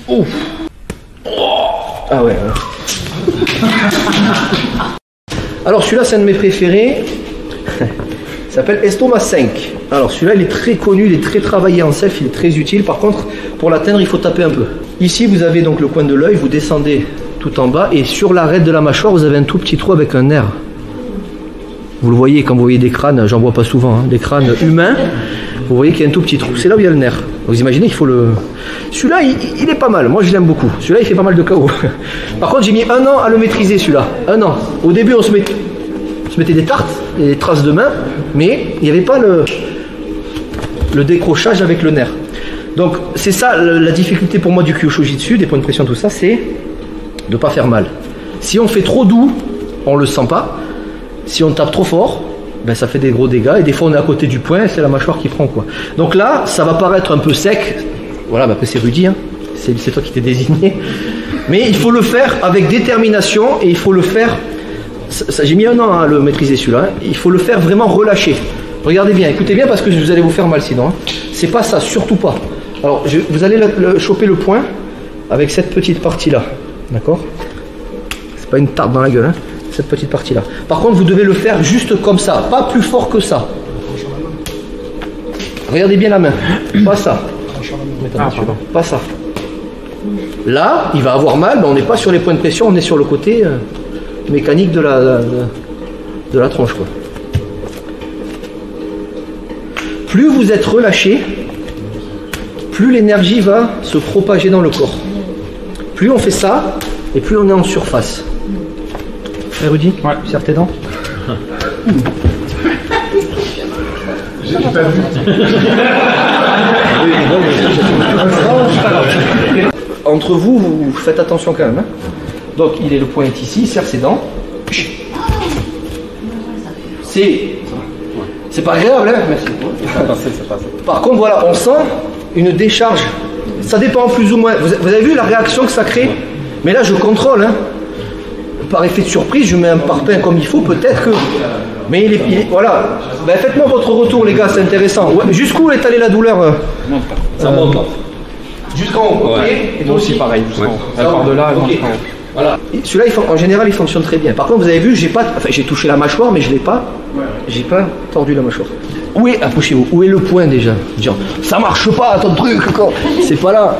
Ouf. Ah ouais. Alors celui-là c'est un de mes préférés. Il s'appelle Estomac 5. Alors celui-là il est très connu, il est très travaillé en self, il est très utile. Par contre pour l'atteindre il faut taper un peu. Ici vous avez donc le coin de l'œil, vous descendez tout en bas et sur l'arête de la mâchoire vous avez un tout petit trou avec un nerf. Vous le voyez quand vous voyez des crânes, j'en vois pas souvent, hein, des crânes humains, vous voyez qu'il y a un tout petit trou, c'est là où il y a le nerf. Vous imaginez qu'il faut le... Celui-là il est pas mal, moi je l'aime beaucoup, celui-là il fait pas mal de KO. Par contre j'ai mis 1 an à le maîtriser celui-là, 1 an. Au début on se mettait des tartes, des traces de main, mais il n'y avait pas le décrochage avec le nerf. Donc c'est ça la difficulté pour moi du Kyosho-jitsu, des points de pression, tout ça, c'est de ne pas faire mal. Si on fait trop doux, on ne le sent pas. Si on tape trop fort, ben ça fait des gros dégâts. Et des fois on est à côté du point, c'est la mâchoire qui prend quoi. Donc là, ça va paraître un peu sec. Voilà, ben après c'est Rudy, hein. C'est toi qui t'es désigné. Mais il faut le faire avec détermination et il faut le faire... J'ai mis 1 an à le maîtriser celui-là. Hein. Il faut le faire vraiment relâché. Regardez bien, écoutez bien parce que vous allez vous faire mal sinon. Hein. C'est pas ça, surtout pas. Alors vous allez choper le point avec cette petite partie-là. D'accord? C'est pas une tarte dans la gueule, hein. Cette petite partie là. Par contre vous devez le faire juste comme ça, pas plus fort que ça. Regardez bien la main, pas ça. Pas ça. Là il va avoir mal, mais on n'est pas sur les points de pression, on est sur le côté mécanique de la tronche quoi. Plus vous êtes relâché, plus l'énergie va se propager dans le corps. Plus on fait ça et plus on est en surface. Rudy, ouais. Serre tes dents. J'ai pas vu. Entre vous, vous faites attention quand même. Hein. Donc il est le point est ici, il serre ses dents. C'est pas agréable, hein. Merci. Par contre, voilà, on sent une décharge. Ça dépend plus ou moins. Vous avez vu la réaction que ça crée? Mais là, je contrôle, hein. Par effet de surprise, je mets un parpaing comme il faut, peut-être que... Mais voilà. Ben, faites-moi votre retour, les gars, c'est intéressant. Ouais, jusqu'où est allée la douleur? Ça monte là. Jusqu'en haut, ok. Ouais. Et toi aussi pareil, jusqu'en haut. Elle part de là, elle monte jusqu'en haut. Voilà. Celui-là, en général, il fonctionne très bien. Par contre, vous avez vu, j'ai touché la mâchoire, mais je l'ai pas. J'ai pas tordu la mâchoire. Où est, approchez-vous, où est le point déjà? Genre, ça marche pas ton truc, quoi. C'est pas là.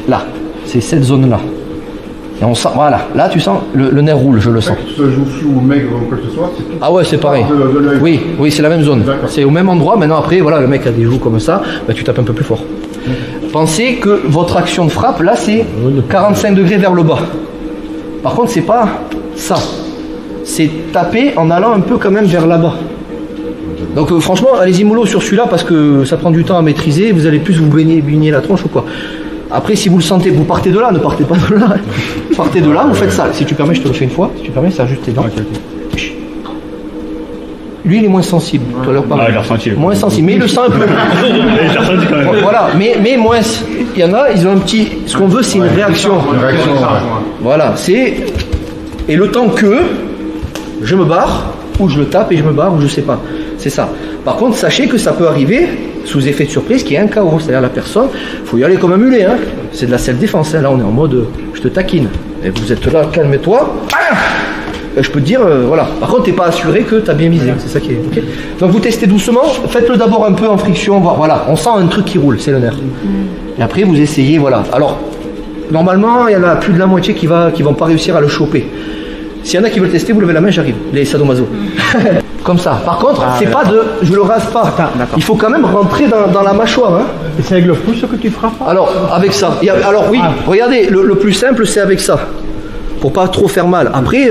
Là, c'est cette zone-là. Et on sent, voilà, là tu sens, le nerf roule, je le sens. Que ce joue flou ou maigre ou quoi que ce soit, c'est tout. Ah ouais, c'est pareil. Oui, c'est la même zone. C'est au même endroit. Maintenant, après, voilà, le mec a des joues comme ça, bah, tu tapes un peu plus fort. Pensez que votre action de frappe, là, c'est 45 degrés vers le bas. Par contre, c'est pas ça. C'est taper en allant un peu quand même vers là-bas. Donc franchement, allez-y mollo sur celui-là parce que ça prend du temps à maîtriser. Vous allez plus vous baigner la tronche ou quoi. Après, si vous le sentez, vous partez de là, ne partez pas de là. Partez de là, vous faites ça. Si tu permets, je te le fais une fois. Si tu permets, ça juste tes dents. Okay. Lui, il est moins sensible. Tout à l'heure, pas moins sensible, mais il le sent un peu. Quand même. Voilà, mais moins. Il y en a, ils ont un petit. Ce qu'on veut, c'est une réaction. Voilà, c'est. Et le temps que je me barre, ou je le tape et je me barre, ou je sais pas. C'est ça. Par contre, sachez que ça peut arriver sous effet de surprise qu'il y ait un KO. C'est-à-dire la personne, il faut y aller comme un mulet. Hein. C'est de la self-défense. Hein. Là, on est en mode je te taquine. Et vous êtes là, calme-toi. Je peux te dire, voilà. Par contre, tu n'es pas assuré que tu as bien misé. C'est ça qui est. Okay. Donc, vous testez doucement. Faites-le d'abord un peu en friction. Voilà, on sent un truc qui roule, c'est le nerf. Et après, vous essayez, voilà. Alors, normalement, il y en a plus de la moitié qui vont pas réussir à le choper. S'il y en a qui veulent tester, vous levez la main, j'arrive. Les sadomaso. Comme ça. Par contre, c'est pas de... Je le rase pas. Il faut quand même rentrer dans la mâchoire. Hein. Et c'est avec le pouce que tu frappes? Alors, avec ça. Alors oui, regardez, le plus simple, c'est avec ça. Pour pas trop faire mal. Après,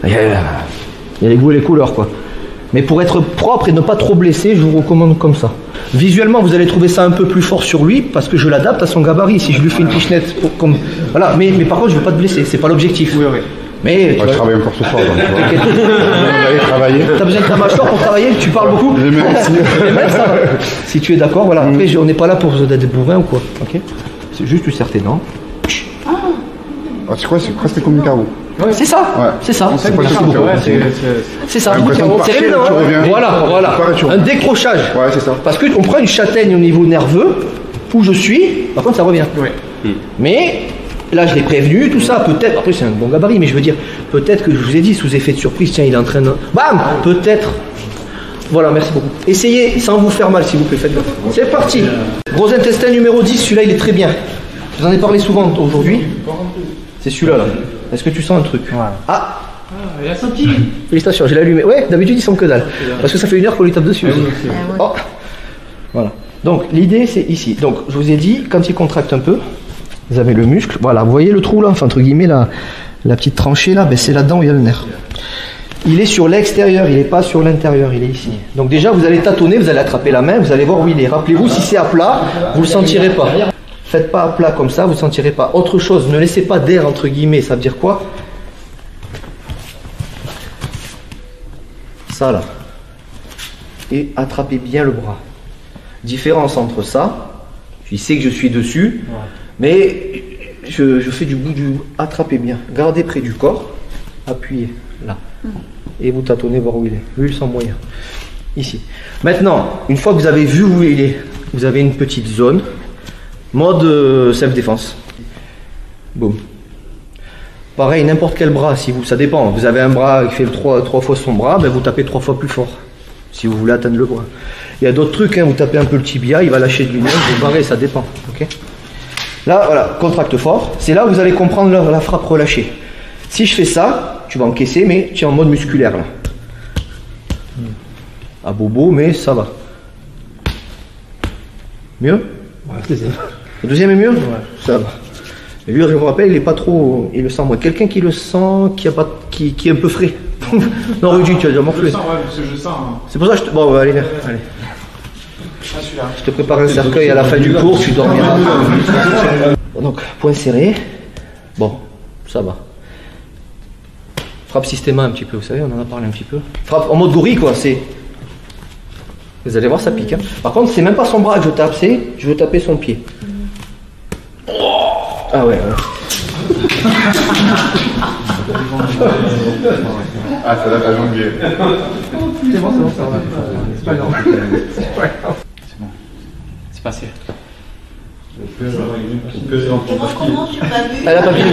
il y a les goûts et les couleurs, quoi. Mais pour être propre et ne pas trop blesser, je vous recommande comme ça. Visuellement, vous allez trouver ça un peu plus fort sur lui parce que je l'adapte à son gabarit. Si je lui fais une pichenette, comme voilà. Mais par contre, je veux pas te blesser. C'est pas l'objectif. Oui. Mais je travaille encore ce soir. T'as besoin de ta mâchoire pour travailler? Tu parles beaucoup? Même ça. Si tu es d'accord, voilà. Après, on n'est pas là pour être bourrin ou quoi. Ok? C'est juste tu serres tes dents. Ah, tu crois, c'est presque comme du carreau. C'est ça, Ouais. c'est ça. C'est pas le carreau. C'est ça. L'impression de C'est marcher, évident, tu hein. reviens. Voilà. Tu pars et tu Un reviens. décrochage. Ouais, c'est ça. Parce qu'on prend une châtaigne au niveau nerveux, où je suis, par contre ça revient. Mais là je l'ai prévenu, tout ça, peut-être, après c'est un bon gabarit, mais je veux dire, peut-être que je vous ai dit, sous effet de surprise, tiens, il est en train de... Bam, peut-être. Voilà, merci beaucoup. Essayez sans vous faire mal, s'il vous plaît, faites gaffe. C'est parti. Gros intestin numéro 10, celui-là il est très bien. Je vous en ai parlé souvent aujourd'hui. C'est celui-là là. Est-ce que tu sens un truc? Ah, Il a senti. félicitations, j'ai allumé. Ouais, d'habitude il sent que dalle. Parce que ça fait 1 heure qu'on lui tape dessus. Oh. Voilà. Donc l'idée c'est ici. Donc je vous ai dit, quand il contracte un peu, vous avez le muscle. Voilà, vous voyez le trou là, enfin entre guillemets la petite tranchée là, ben, c'est là-dedans où il y a le nerf. Il est sur l'extérieur, il n'est pas sur l'intérieur, il est ici. Donc déjà vous allez tâtonner, vous allez attraper la main, vous allez voir où il est. Rappelez-vous, si c'est à plat, vous ne le sentirez pas. Faites pas à plat comme ça, vous ne sentirez pas. Autre chose, ne laissez pas d'air entre guillemets, ça veut dire quoi? Ça là. Et attrapez bien le bras. Différence entre ça, je sais que je suis dessus, mais je fais du bout du... Attrapez bien, gardez près du corps, appuyez là. Et vous tâtonnez voir où il est. Lui, il sent moyen. Ici. Maintenant, une fois que vous avez vu où il est, vous avez une petite zone. Mode self-défense. Boum. Pareil, n'importe quel bras, si vous, ça dépend. Vous avez un bras qui fait 3 fois son bras, ben vous tapez 3 fois plus fort. Si vous voulez atteindre le bras. Il y a d'autres trucs, hein, vous tapez un peu le tibia, il va lâcher de lui-même, vous barrez, ça dépend. Okay, là, voilà, contracte fort. C'est là où vous allez comprendre la frappe relâchée. Si je fais ça, tu vas encaisser, mais tu es en mode musculaire là. À bobo, mais ça va. Mieux? Le deuxième est mieux? Ça va. Et lui, je vous rappelle, il est pas trop. Il le sent moins. Quelqu'un qui le sent, qui est un peu frais. Non, Rudy, tu as déjà morflé. Je sens, ouais, parce que je sens. C'est pour ça que je te. Bon, allez, viens. Allez. Je te prépare un cercueil à la fin du cours, tu dormiras. Donc, point serré. Bon, ça va. Frappe systéma un petit peu, vous savez, on en a parlé un petit peu. Frappe en mode gorille, quoi, c'est. Vous allez voir, ça pique. Hein. Par contre, c'est même pas son bras que je tape, c'est. Je veux taper son pied. Ah ouais. Ah, ça date à janvier. C'est bon, ça va. C'est pas grave. C'est passé. Comment tu m'as vu? Elle a pas bien vu.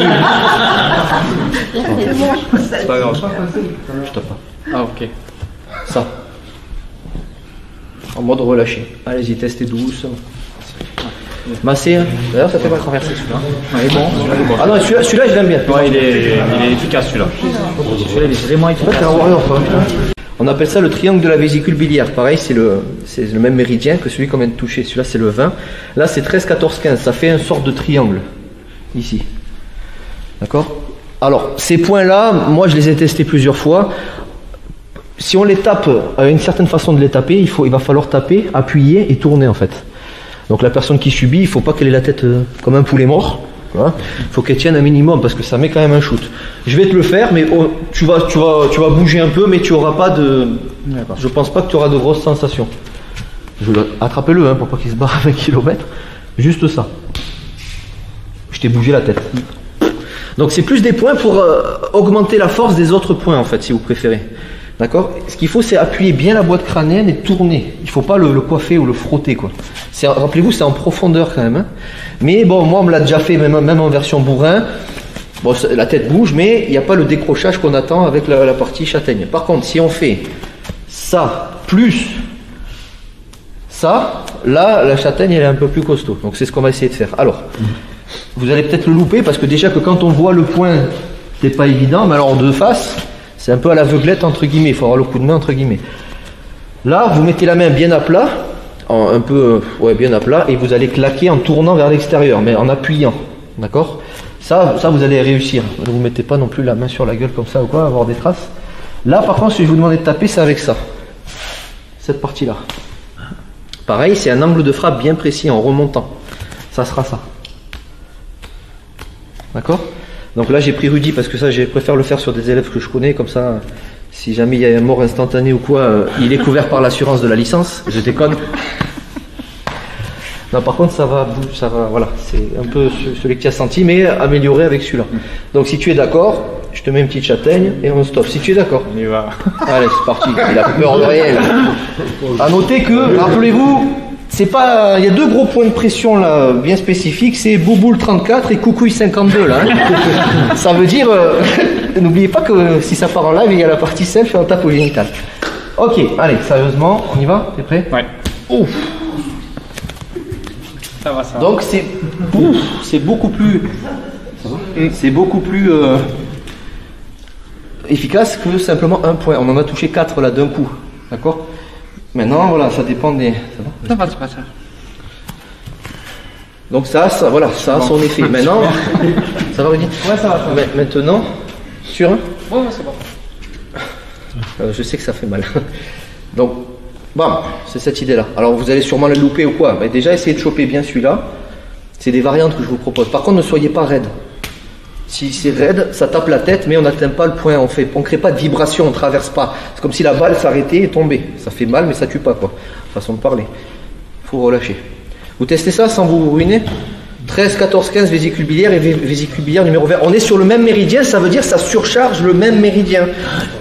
C'est pas grave. Je tape pas. Ah, ok. Ça. En mode relâché. Allez-y, testez douce. Massé. Hein. D'ailleurs, ça fait pas traverser celui-là. Il est bon. Ah non, celui-là, je l'aime bien. Ouais, il est efficace celui-là. Celui-là, il est vraiment efficace. T'es un warrior, toi. On appelle ça le triangle de la vésicule biliaire. Pareil, c'est le même méridien que celui qu'on vient de toucher. Celui-là, c'est le 20. Là, c'est 13, 14, 15. Ça fait une sorte de triangle. Ici. D'accord? Alors, ces points-là, moi, je les ai testés plusieurs fois. Si on les tape, une certaine façon de les taper, il va falloir taper, appuyer et tourner, en fait. Donc, la personne qui subit, il ne faut pas qu'elle ait la tête comme un poulet mort. Il faut qu'elle tienne un minimum parce que ça met quand même un shoot. Je vais te le faire, mais tu vas bouger un peu, mais tu n'auras pas de. Je pense pas que tu auras de grosses sensations. Attrapez-le hein, pour pas qu'il se barre à 20 km. Juste ça. Je t'ai bougé la tête. Donc c'est plus des points pour augmenter la force des autres points en fait, si vous préférez. D'accord? Ce qu'il faut, c'est appuyer bien la boîte crânienne et tourner. Il ne faut pas le coiffer ou le frotter, quoi. Rappelez-vous, c'est en profondeur quand même. Hein. Mais bon, moi, on me l'a déjà fait, même en version bourrin. Bon, la tête bouge, mais il n'y a pas le décrochage qu'on attend avec la partie châtaigne. Par contre, si on fait ça, plus ça, là, la châtaigne, elle est un peu plus costaud. Donc, c'est ce qu'on va essayer de faire. Alors, vous allez peut-être le louper, parce que déjà que quand on voit le point, c'est pas évident, mais alors de face... C'est un peu à l'aveuglette entre guillemets, il faut avoir le coup de main entre guillemets. Là, vous mettez la main bien à plat, un peu bien à plat, et vous allez claquer en tournant vers l'extérieur, mais en appuyant. D'accord? Ça, vous allez réussir. Ne vous mettez pas non plus la main sur la gueule comme ça ou quoi, avoir des traces. Là, par contre, si je vous demandais de taper, c'est avec ça. Cette partie-là. Pareil, c'est un angle de frappe bien précis en remontant. Ça sera ça. D'accord? Donc là j'ai pris Rudy parce que ça je préfère le faire sur des élèves que je connais, comme ça si jamais il y a une mort instantanée ou quoi, il est couvert par l'assurance de la licence, je déconne. Non, par contre, voilà, c'est un peu celui que tu as senti, mais amélioré avec celui-là. Donc, si tu es d'accord, je te mets une petite châtaigne et on stop. Si tu es d'accord. On y va. Allez, c'est parti. Il a peur de rien. À noter que, rappelez-vous, c'est pas, il y a deux gros points de pression là, bien spécifiques, c'est Bouboule 34 et Coucouille 52 là. Hein. Ça veut dire, n'oubliez pas que si ça part en live, il y a la partie self et on tape au génital. Ok, allez, sérieusement, on y va? T'es prêt? Ouais. Ouf. Ça va, ça va. Donc c'est beaucoup plus, efficace que simplement un point. On en a touché 4 là d'un coup, d'accord? Maintenant, voilà, ça dépend des. Ça va, ça va, ça va. Donc voilà, ça a son effet. Maintenant, ça va Rudy? Ouais, ça va. Ça va. Maintenant, sur un. Ouais, c'est bon. Je sais que ça fait mal. Donc, bam, c'est cette idée-là. Alors, vous allez sûrement le louper ou quoi? Mais déjà, essayez de choper bien celui-là. C'est des variantes que je vous propose. Par contre, ne soyez pas raide. Si c'est raide, ça tape la tête, mais on n'atteint pas le point. On crée pas de vibration, on traverse pas. C'est comme si la balle s'arrêtait et tombait. Ça fait mal, mais ça tue pas, quoi. Façon de parler. Faut relâcher. Vous testez ça sans vous ruiner? 13, 14, 15 vésicule biliaire et vésicule biliaire numéro vert. On est sur le même méridien, ça veut dire que ça surcharge le même méridien.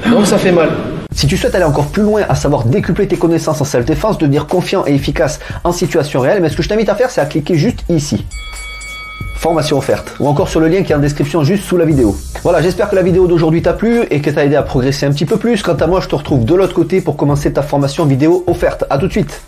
Donc ça fait mal. Si tu souhaites aller encore plus loin, à savoir décupler tes connaissances en self-défense, devenir confiant et efficace en situation réelle, mais ce que je t'invite à faire, c'est à cliquer juste ici. Formation offerte, ou encore sur le lien qui est en description juste sous la vidéo. Voilà, j'espère que la vidéo d'aujourd'hui t'a plu et que t'a aidé à progresser un petit peu plus. Quant à moi, je te retrouve de l'autre côté pour commencer ta formation vidéo offerte. À tout de suite.